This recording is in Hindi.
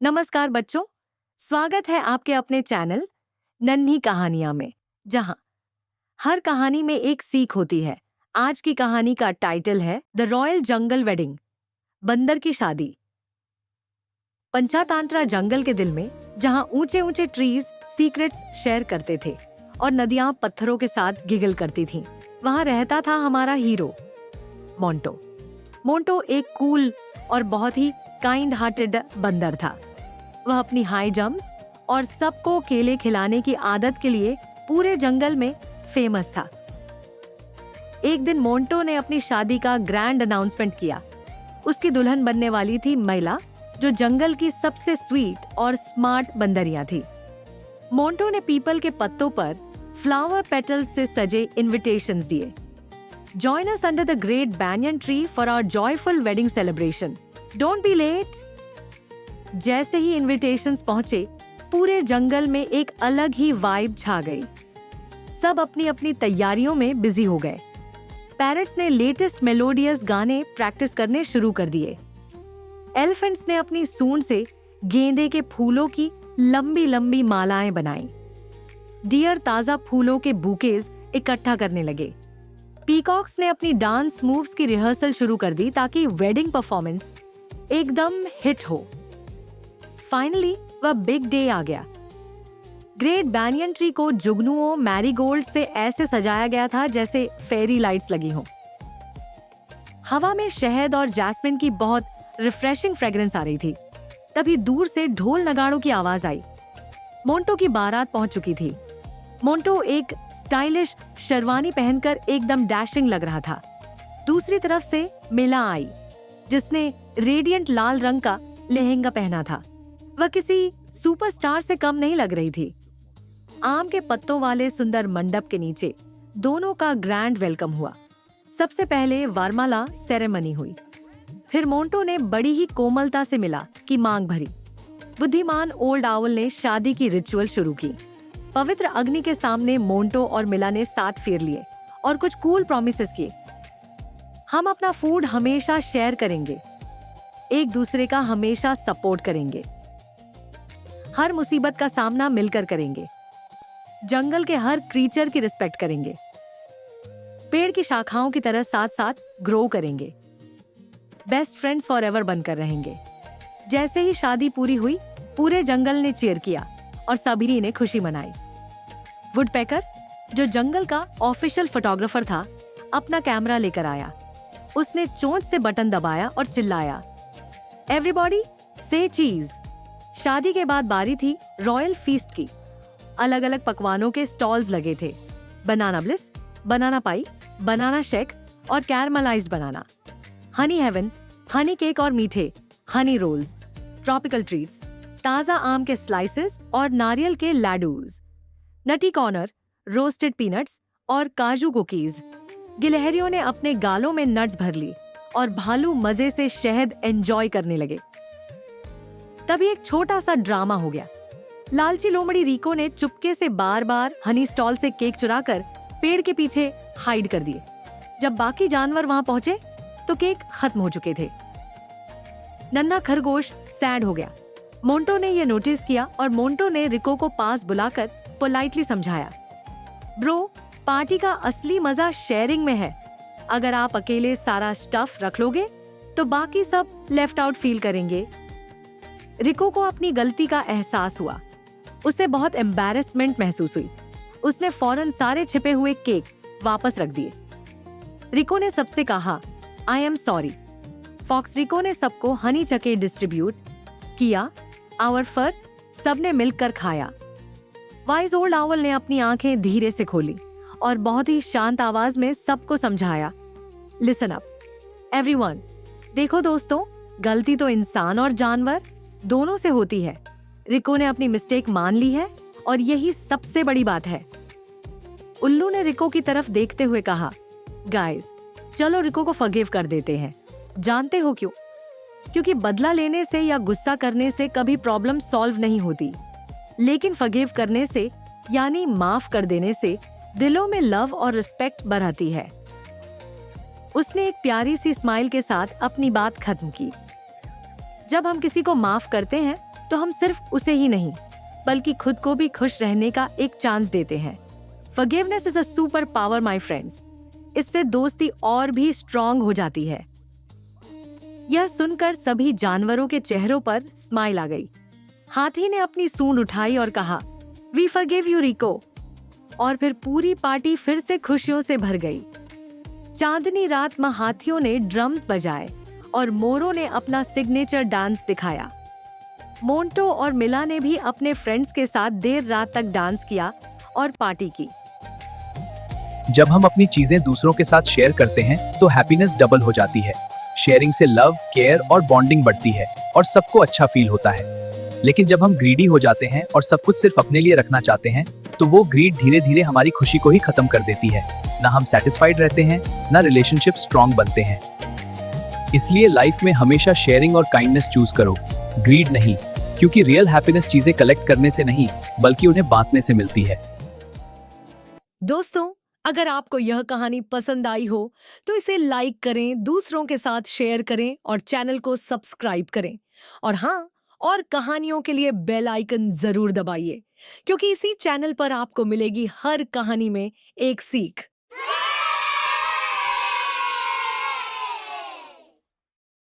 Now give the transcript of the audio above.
नमस्कार बच्चों, स्वागत है आपके अपने चैनल नन्ही कहानियां में, जहां हर कहानी में एक सीख होती है। आज की कहानी का टाइटल है द रॉयल जंगल वेडिंग, बंदर की शादी। पंचातांत्रा जंगल के दिल में, जहां ऊंचे ऊंचे ट्रीज सीक्रेट्स शेयर करते थे और नदियां पत्थरों के साथ गिगल करती थीं, वहां रहता था हमारा हीरो मोंटो। मोंटो एक कूल और बहुत ही काइंड हार्टेड बंदर था। वह अपनी हाई जंप्स और सबको केले खिलाने की आदत के लिए पूरे जंगल में फेमस था। एक दिन मोंटो ने अपनी शादी का ग्रैंड अनाउंसमेंट किया। उसकी दुल्हन बनने वाली थी मैला, जो जंगल की सबसे स्वीट और स्मार्ट बंदरिया थी। मोंटो ने पीपल के पत्तों पर फ्लावर पेटल्स से सजे इनविटेशंस दिए। Join us under the great banyan tree for our joyful wedding celebration, don't be late. जैसे ही इनविटेशंस पहुंचे, पूरे जंगल में एक अलग ही वाइब छा गई। सब अपनी अपनी तैयारियों में बिजी हो गए। पैरट्स ने लेटेस्ट मेलोडियस गाने प्रैक्टिस करने शुरू कर दिए। एलिफेंट्स ने अपनी सूंड से गेंदे के फूलों की लंबी लंबी मालाएं बनाई। डियर ताजा फूलों के बुकेज इकट्ठा करने लगे। पीकॉक्स ने अपनी डांस मूव्स की रिहर्सल शुरू कर दी ताकि वेडिंग परफॉर्मेंस एकदम हिट हो। फाइनली वह बिग डे आ गया। ग्रेट banyan ट्री को जुगनुओं मैरीगोल्ड से ऐसे सजाया गया था जैसे फेरी लाइट्स लगी हों। हवा में शहद और जैस्मिन की बहुत रिफ्रेशिंग फ्रेग्रेंस आ रही थी। तभी दूर से ढोल नगाड़ों की आवाज आई। मोंटो की बारात पहुंच चुकी थी। मोंटो एक स्टाइलिश शेरवानी पहनकर एकदम डैशिंग लग रहा था। दूसरी तरफ से मिला आई, जिसने रेडिएंट लाल रंग का लहंगा पहना था। वह किसी सुपरस्टार से कम नहीं लग रही थी। आम के पत्तों वाले सुंदर मंडप के नीचे दोनों का ग्रैंड वेलकम हुआ। सबसे पहले वरमाला सेरेमनी हुई। फिर मोंटो ने बड़ी ही कोमलता से मिला की मांग भरी। बुद्धिमान ओल्ड आउल ने शादी की रिचुअल शुरू की। पवित्र अग्नि के सामने मोंटो और मिला ने 7 फेर लिए और कुछ कूल प्रॉमिसेस किए। हम अपना फूड हमेशा शेयर करेंगे, एक दूसरे का हमेशा सपोर्ट करेंगे, हर मुसीबत का सामना मिलकर करेंगे, जंगल के हर क्रीचर की रिस्पेक्ट करेंगे, पेड़ की शाखाओं की तरह साथ साथ ग्रो करेंगे, बेस्ट फ्रेंड्स फॉर एवर बनकर रहेंगे। जैसे ही शादी पूरी हुई, पूरे जंगल ने चीयर किया और सभी ने खुशी मनाई। वुडपेकर, जो जंगल का ऑफिशियल फोटोग्राफर था, अपना कैमरा लेकर आया। उसने चोंच से बटन दबाया और चिल्लाया, एवरीबॉडी से चीज। शादी के बाद बारी थी रॉयल फीस्ट की। अलग अलग पकवानों के स्टॉल्स लगे थे। बनाना ब्लिस, बनाना पाई, बनाना शेक और कैरमलाइज्ड बनाना, हनी हेवन, हनी केक और मीठे, हनी रोल्स, ट्रॉपिकल ट्रीट्स, ताजा आम के स्लाइसेस और नारियल के लैडूज, नटी कॉर्नर, रोस्टेड पीनट्स और काजू कुकीज। गिलहरियों ने अपने गालों में नट्स भर ली और भालू मजे से शहद एंजॉय करने लगे। तभी एक छोटा सा ड्रामा हो गया। लालची लोमड़ी रिको ने चुपके से बार बार हनी स्टॉल से केक चुराकर पेड़ के पीछे हाइड कर दिए। जब बाकी जानवर वहां पहुंचे तो केक खत्म हो चुके थे। नन्हा खरगोश सैड हो गया। मोंटो ने यह नोटिस किया और मोंटो ने रिको को पास बुलाकर पोलाइटली समझाया, ब्रो, पार्टी का असली मजा शेयरिंग में है। अगर आप अकेले सारा स्टफ रख लोगे तो बाकी सब लेफ्ट आउट फील करेंगे। रिको को अपनी गलती का एहसास हुआ। उसे बहुत एम्बैरेसमेंट महसूस हुई। उसने फौरन सारे छिपे हुए केक वापस रख दिए। रिको ने सबसे कहा, आई एम सॉरी। फॉक्स रिको ने सबको हनी चके डिस्ट्रीब्यूट किया। आवर फर सबने मिलकर खाया। वाइज ओल्ड आउल ने अपनी आंखें धीरे से खोली और बहुत ही शांत आवाज में सबको समझाया, लिसन अप एवरीवन। देखो दोस्तों, गलती तो इंसान और जानवर दोनों से होती है। रिको ने अपनी मिस्टेक मान ली है और यही सबसे बड़ी बात है। उल्लू ने रिको की तरफ देखते हुए कहा, गाइस, चलो रिको को फॉरगिव कर देते हैं। जानते हो क्यों? क्योंकि बदला लेने से या गुस्सा करने से कभी प्रॉब्लम सॉल्व नहीं होती, लेकिन फॉरगिव करने से यानी माफ कर देने से दिलों में लव और रिस्पेक्ट बढ़ती है। उसने एक प्यारी सी स्माइल के साथ अपनी बात खत्म की। जब हम किसी को माफ करते हैं तो हम सिर्फ उसे ही नहीं बल्कि खुद को भी खुश रहने का एक चांस देते हैं। Forgiveness is a super power my friends. इससे दोस्ती और भी स्ट्रांग हो जाती है। यह सुनकर सभी जानवरों के चेहरों पर स्माइल आ गई। हाथी ने अपनी सूंड उठाई और कहा, वी फॉरगिव यू रिको। और फिर पूरी पार्टी फिर से खुशियों से भर गई। चांदनी रात में हाथियों ने ड्रम्स बजाए और मोरों ने अपना सिग्नेचर डांस दिखाया। मोंटो और मिला ने भी अपने फ्रेंड्स के साथ देर रात तक डांस किया और पार्टी की। जब हम अपनी चीजें दूसरों के साथ शेयर करते हैं तो हैप्पीनेस डबल हो जाती है। शेयरिंग से लव, केयर और बॉन्डिंग बढ़ती है और सबको अच्छा फील होता है। लेकिन जब हम ग्रीडी हो जाते हैं और सब कुछ सिर्फ अपने लिए रखना चाहते हैं तो वो ग्रीड धीरे धीरे हमारी खुशी को ही खत्म कर देती है। ना हम सेटिस्फाइड रहते हैं, ना रिलेशनशिप स्ट्रांग बनते हैं। इसलिए लाइफ में हमेशा शेयरिंग और काइंडनेस चूज करो, ग्रीड नहीं, क्योंकि रियल हैप्पीनेस चीजें कलेक्ट करने से नहीं बल्कि उन्हें बांटने से मिलती है। दोस्तों, अगर आपको यह कहानी पसंद आई हो तो इसे लाइक करें, दूसरों के साथ शेयर करें और चैनल को सब्सक्राइब करें। और हाँ, और कहानियों के लिए बेल आइकन जरूर दबाइए, क्योंकि इसी चैनल पर आपको मिलेगी हर कहानी में एक सीख।